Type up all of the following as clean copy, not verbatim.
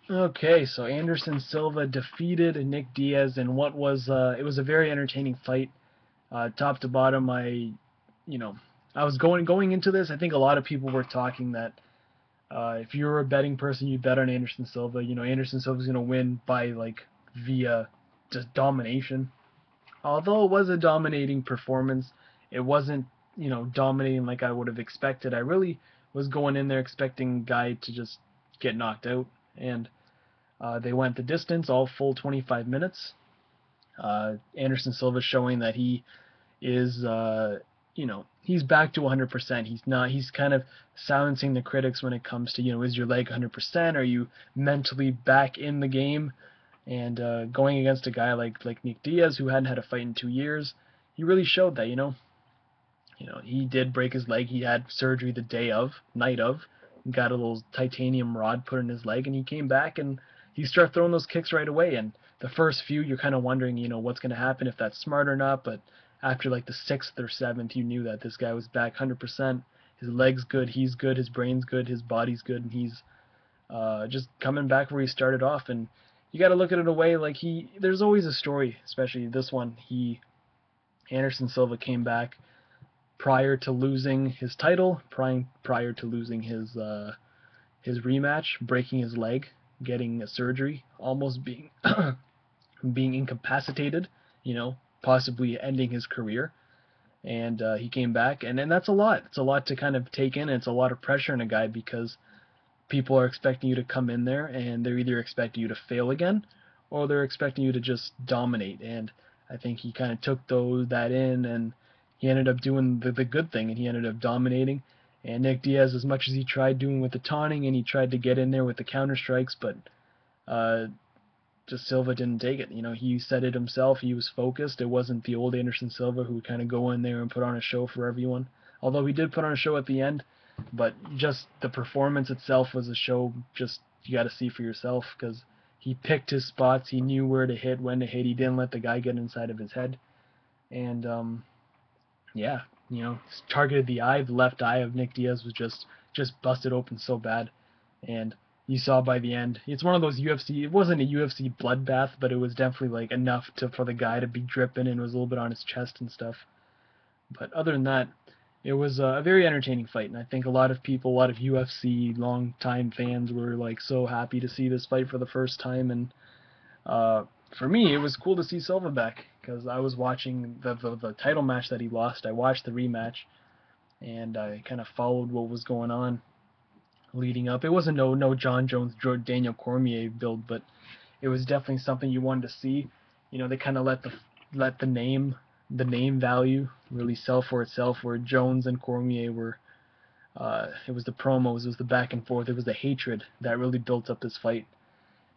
Okay, so Anderson Silva defeated Nick Diaz in what was it was a very entertaining fight, top to bottom. You know, I was going into this. I think a lot of people were talking that if you were a betting person, you'd bet on Anderson Silva. Anderson Silva's gonna win by like via just domination. Although it was a dominating performance, it wasn't dominating like I would have expected. I really was going in there expecting Guy to just get knocked out, and they went the distance, all full 25 minutes. Anderson Silva showing that he is, he's back to 100%. He's not. He's kind of silencing the critics when it comes to, is your leg 100%? Are you mentally back in the game? And going against a guy like Nick Diaz, who hadn't had a fight in 2 years, he really showed that. He did break his leg. He had surgery the night of, got a little titanium rod put in his leg, and he came back and he started throwing those kicks right away. And the first few, you're kind of wondering, what's going to happen, if that's smart or not. But after like the sixth or seventh, you knew that this guy was back 100%. His leg's good, he's good, his brain's good, his body's good, and he's just coming back where he started off. And you got to look at it a way like there's always a story, especially this one. Anderson Silva came back prior to losing his title, prior to losing his rematch, breaking his leg, getting a surgery, almost being being incapacitated, possibly ending his career. And he came back, and that's a lot. It's a lot to kind of take in, and it's a lot of pressure on a guy because people are expecting you to come in there, and they're either expecting you to fail again, or they're expecting you to just dominate. And I think he kind of took that in, and he ended up doing the good thing, and he ended up dominating. And Nick Diaz, as much as he tried doing with the taunting, and he tried to get in there with the counter strikes, but uh, just Silva didn't take it. He said it himself. He was focused. It wasn't the old Anderson Silva who would kind of go in there and put on a show for everyone. Although he did put on a show at the end, but just the performance itself was a show. Just you got to see for yourself because he picked his spots. He knew where to hit, when to hit. He didn't let the guy get inside of his head. And yeah, targeted the eye. The left eye of Nick Diaz was just busted open so bad, and you saw by the end. It's one of those UFC. It wasn't a UFC bloodbath, but it was definitely like enough for the guy to be dripping, and it was a little bit on his chest and stuff. But other than that, it was a very entertaining fight, and I think a lot of people, a lot of UFC long-time fans, were like so happy to see this fight for the first time. And uh, for me, it was cool to see Silva back because I was watching the title match that he lost. I watched the rematch, and I kind of followed what was going on leading up. It wasn't no John Jones, Daniel Cormier build, but it was definitely something you wanted to see. They kind of let the name value really sell for itself. Where Jones and Cormier were, it was the promos, it was the back and forth, it was the hatred that really built up this fight.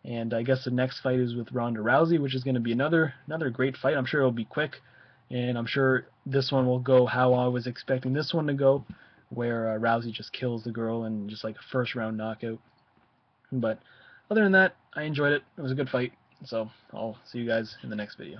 And I guess the next fight is with Ronda Rousey, which is going to be another great fight. I'm sure it'll be quick, and I'm sure this one will go how I was expecting this one to go, where Rousey just kills the girl and just like a first round knockout. But other than that, I enjoyed it. It was a good fight. So I'll see you guys in the next video.